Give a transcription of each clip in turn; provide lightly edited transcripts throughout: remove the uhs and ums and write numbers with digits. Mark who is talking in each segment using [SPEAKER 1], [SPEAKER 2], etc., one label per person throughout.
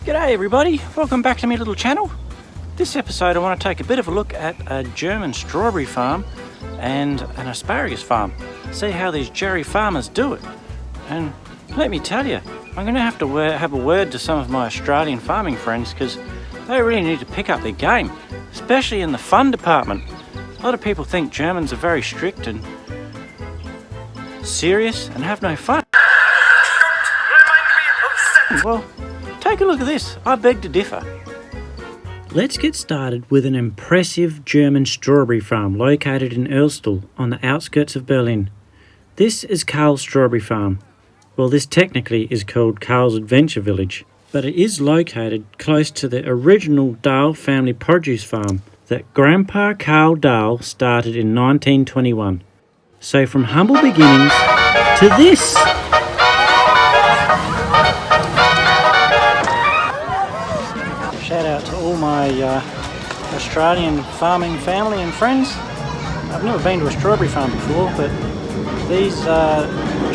[SPEAKER 1] G'day everybody, welcome back to my little channel. This episode I want to take a bit of a look at a German strawberry farm and an asparagus farm. See how these Jerry farmers do it. And let me tell you, I'm going to have a word to some of my Australian farming friends because they really need to pick up their game, especially in the fun department. A lot of people think Germans are very strict and serious and have no fun. Well, take a look at this. I beg to differ. Let's get started with an impressive German strawberry farm located in Erstal on the outskirts of Berlin. This is Karl's strawberry farm. Well, this technically is called Karl's Adventure Village, but it is located close to the original Dahl family produce farm that Grandpa Karl Dahl started in 1921. So from humble beginnings to this. Shout out to all my Australian farming family and friends. I've never been to a strawberry farm before, but these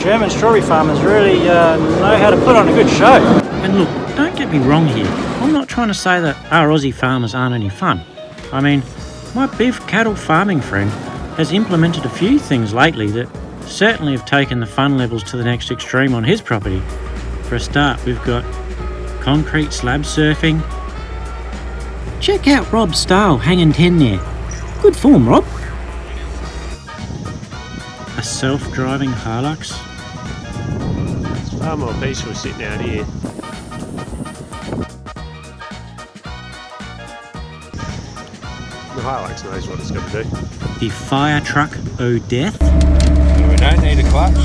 [SPEAKER 1] German strawberry farmers really know how to put on a good show. And look, don't get me wrong here. I'm not trying to say that our Aussie farmers aren't any fun. I mean, my beef cattle farming friend has implemented a few things lately that certainly have taken the fun levels to the next extreme on his property. For a start, we've got concrete slab surfing. Check out Rob's style hanging 10 there. Good form, Rob. A self-driving Hilux.
[SPEAKER 2] It's far more peaceful sitting out here. The Hilux knows what it's got to do.
[SPEAKER 1] The fire truck O'Death.
[SPEAKER 3] We don't need a clutch,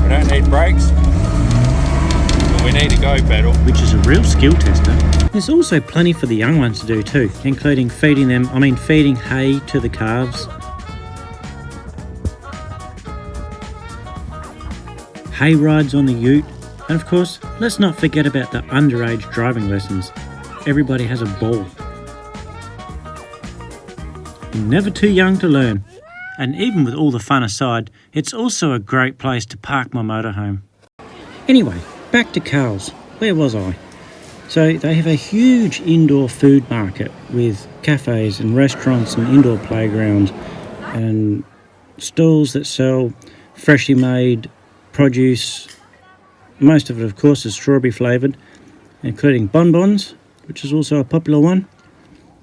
[SPEAKER 3] we don't need brakes, but we need a go pedal.
[SPEAKER 1] Which is a real skill tester. There's also plenty for the young ones to do too, including feeding hay to the calves, hay rides on the ute, and of course, let's not forget about the underage driving lessons. Everybody has a ball. You're never too young to learn. And even with all the fun aside, it's also a great place to park my motorhome. Anyway, back to Karl's. Where was I? So they have a huge indoor food market with cafes and restaurants and indoor playgrounds and stalls that sell freshly made produce. Most of it, of course, is strawberry flavoured, including bonbons, which is also a popular one.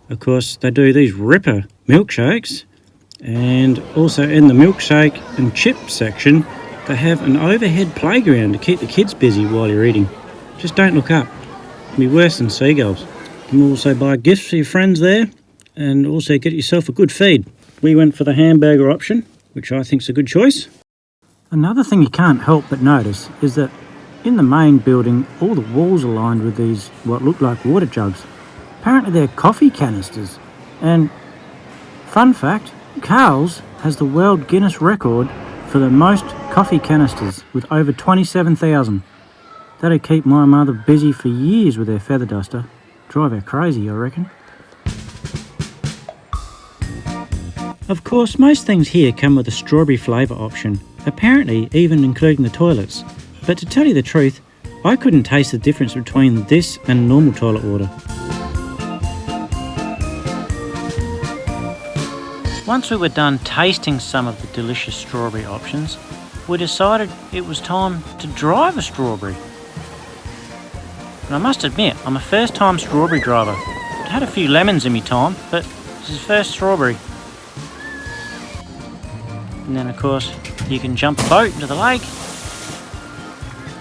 [SPEAKER 1] Of course, they do these ripper milkshakes, and also in the milkshake and chip section, they have an overhead playground to keep the kids busy while you're eating. Just don't look up. It'll be worse than seagulls. You can also buy gifts for your friends there and also get yourself a good feed. We went for the hamburger option, which I think is a good choice. Another thing you can't help but notice is that in the main building, all the walls are lined with these what look like water jugs. Apparently they're coffee canisters. And fun fact, Karl's has the World Guinness record for the most coffee canisters with over 27,000. That'd keep my mother busy for years with her feather duster. Drive her crazy, I reckon. Of course, most things here come with a strawberry flavour option, apparently even including the toilets. But to tell you the truth, I couldn't taste the difference between this and a normal toilet water. Once we were done tasting some of the delicious strawberry options, we decided it was time to drive a strawberry. And I must admit, I'm a first-time strawberry driver. I've had a few lemons in my time, but this is first strawberry. And then, of course, you can jump a boat into the lake,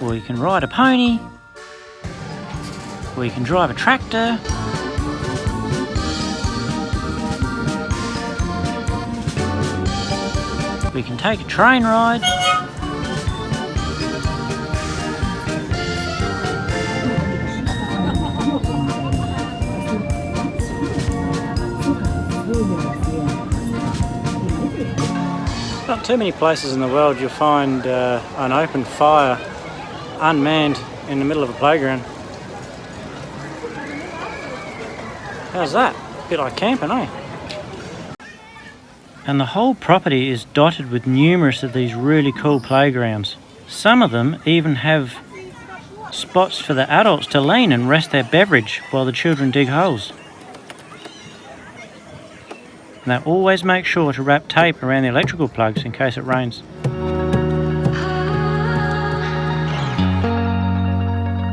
[SPEAKER 1] or you can ride a pony, or you can drive a tractor. We can take a train ride. Not too many places in the world you'll find an open fire unmanned in the middle of a playground. How's that? A bit like camping, eh? And the whole property is dotted with numerous of these really cool playgrounds. Some of them even have spots for the adults to lean and rest their beverage while the children dig holes. And they always make sure to wrap tape around the electrical plugs in case it rains.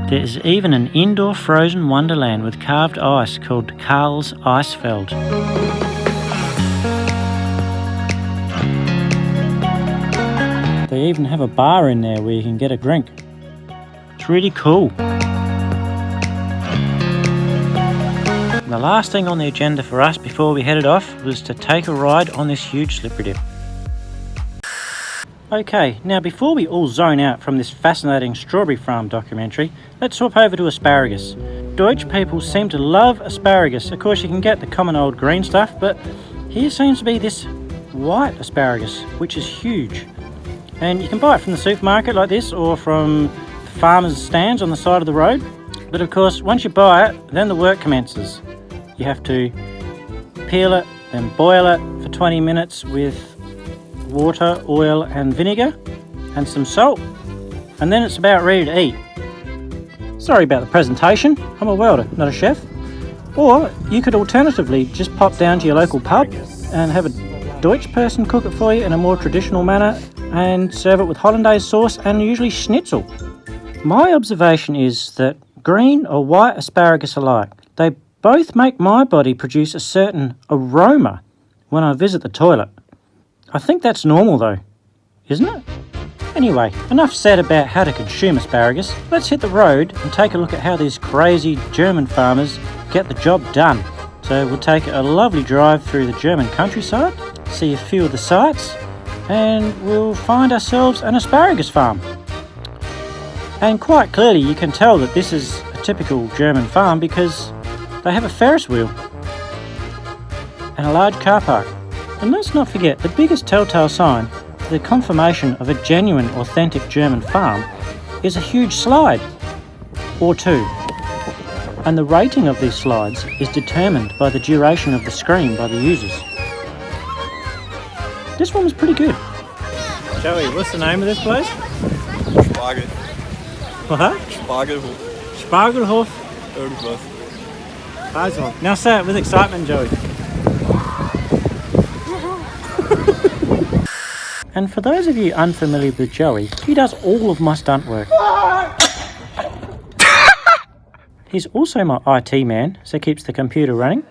[SPEAKER 1] There is even an indoor frozen wonderland with carved ice called Karl's Eisfeld. They even have a bar in there where you can get a drink. It's really cool. And the last thing on the agenda for us before we headed off was to take a ride on this huge slippery dip. Okay, now before we all zone out from this fascinating strawberry farm documentary, let's swap over to asparagus. Deutsch people seem to love asparagus. Of course you can get the common old green stuff, but here seems to be this white asparagus, which is huge. And you can buy it from the supermarket like this or from the farmers' stands on the side of the road. But of course, once you buy it, then the work commences. You have to peel it, then boil it for 20 minutes with water, oil and vinegar and some salt. And then it's about ready to eat. Sorry about the presentation, I'm a welder, not a chef. Or you could alternatively just pop down to your local pub and have a Deutsch person cook it for you in a more traditional manner and serve it with hollandaise sauce and usually schnitzel. My observation is that green or white asparagus alike, they both make my body produce a certain aroma when I visit the toilet. I think that's normal though, isn't it? Anyway, enough said about how to consume asparagus. Let's hit the road and take a look at how these crazy German farmers get the job done. So we'll take a lovely drive through the German countryside, see a few of the sights, and we'll find ourselves an asparagus farm. And quite clearly you can tell that this is a typical German farm because they have a Ferris wheel and a large car park. And let's not forget, the biggest telltale sign for the confirmation of a genuine, authentic German farm is a huge slide, or two. And the rating of these slides is determined by the duration of the screen by the users. This one was pretty good. Joey, what's the name of this place?
[SPEAKER 4] Spargel.
[SPEAKER 1] What?
[SPEAKER 4] Spargelhof.
[SPEAKER 1] Spargelhof.
[SPEAKER 4] Irgendwas.
[SPEAKER 1] Also, now say it with excitement, Joey. And for those of you unfamiliar with Joey, he does all of my stunt work. He's also my IT man, so keeps the computer running.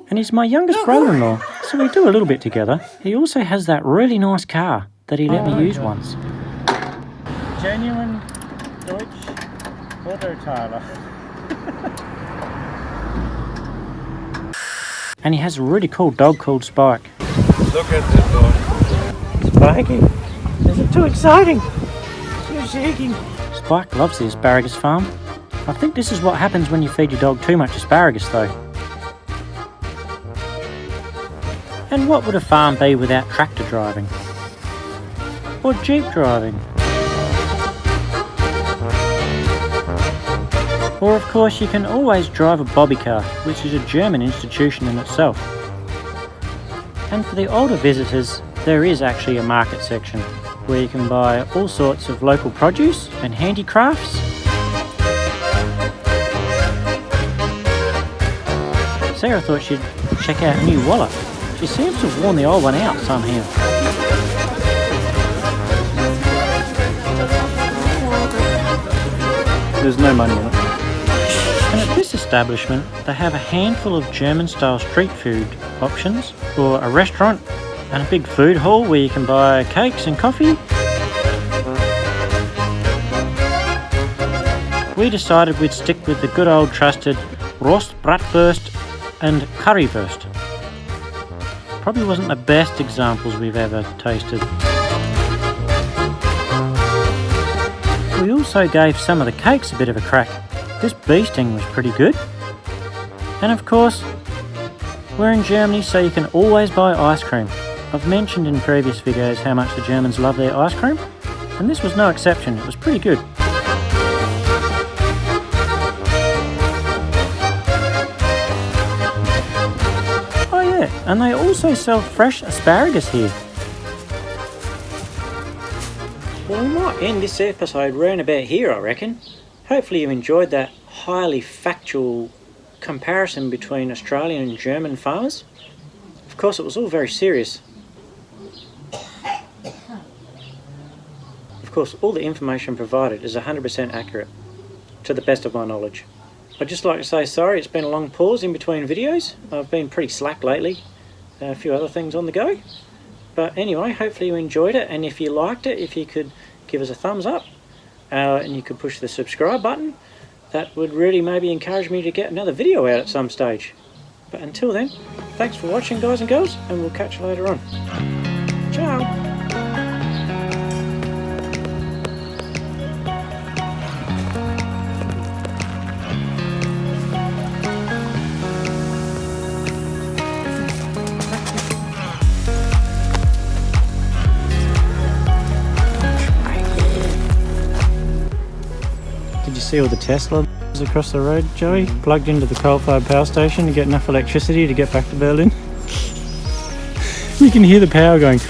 [SPEAKER 1] And he's my youngest brother-in-law, so we do a little bit together. He also has that really nice car that he let me use once. Genuine Deutsch auto tyler. And he has a really cool dog called Spike.
[SPEAKER 4] Look at this dog.
[SPEAKER 1] Spikey, is it too exciting? You're shaking. Spike loves the asparagus farm. I think this is what happens when you feed your dog too much asparagus though. And what would a farm be without tractor driving? Or jeep driving? Or of course you can always drive a bobby car, which is a German institution in itself. And for the older visitors, there is actually a market section where you can buy all sorts of local produce and handicrafts. Sarah thought she'd check out a new wallet. She seems to have worn the old one out somehow. There's no money in it. And at this establishment, they have a handful of German-style street food options, or a restaurant, and a big food hall where you can buy cakes and coffee. We decided we'd stick with the good old trusted roast bratwurst and currywurst. Probably wasn't the best examples we've ever tasted. We also gave some of the cakes a bit of a crack. This bee sting was pretty good. And of course, we're in Germany, so you can always buy ice cream. I've mentioned in previous videos how much the Germans love their ice cream, and this was no exception. It was pretty good. Oh yeah, and they also sell fresh asparagus here. Well, we might end this episode round about here, I reckon. Hopefully you enjoyed that highly factual comparison between Australian and German farmers. Of course, it was all very serious. Of course, all the information provided is 100% accurate, to the best of my knowledge. I'd just like to say sorry, it's been a long pause in between videos. I've been pretty slack lately, a few other things on the go. But anyway, hopefully you enjoyed it, and if you liked it, if you could give us a thumbs up, and you could push the subscribe button, that would really maybe encourage me to get another video out at some stage. But until then, thanks for watching, guys and girls, and we'll catch you later on. Ciao! Did you see all the Tesla across the road, Joey? Plugged into the coal-fired power station to get enough electricity to get back to Berlin. You can hear the power going.